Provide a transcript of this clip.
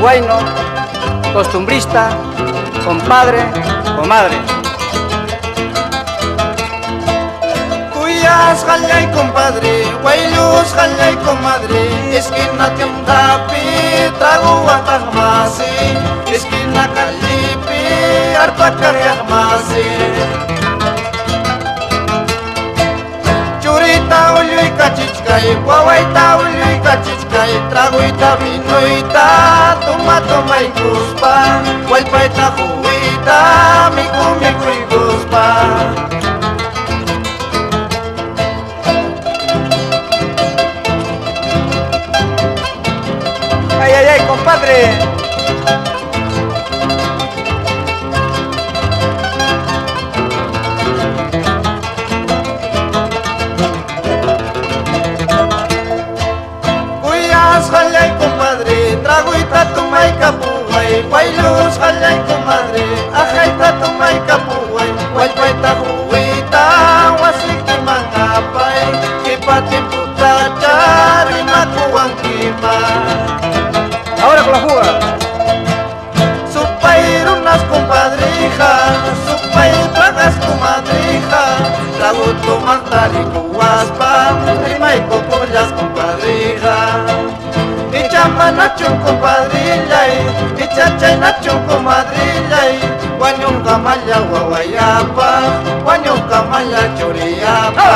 huayno, costumbrista, compadre, comadre. Cuyas jallay compadre, huaylus jallay comadre, esquina tiamdapi, trago atajmasi, esquina calipi, arpa carriagmasi. Churita ulyuy kachichkay, wawaita ulyuy kachichkay, tragoita vinoita, tomay guspa, walpaita juguita, miku guspa. ¡Ay, ay, ay, compadre! Cuyas jallay compadre, tragoita tomay capuay, huaylus jallay comadre, ajaita tomay capuay, walpaita juguita, wasiki mangapay, kipati putacha, rimakuang kima. Ahora con la fuga. Supay runas compadrija, supay pagas comadrija, trago tomantari kuwaspa, rimay copollas compadrija. Ichama nachun compadrilay, ichachay nachun comadrilay, guanyong kamaya wawayapa, guanyong kamaya churiyapa.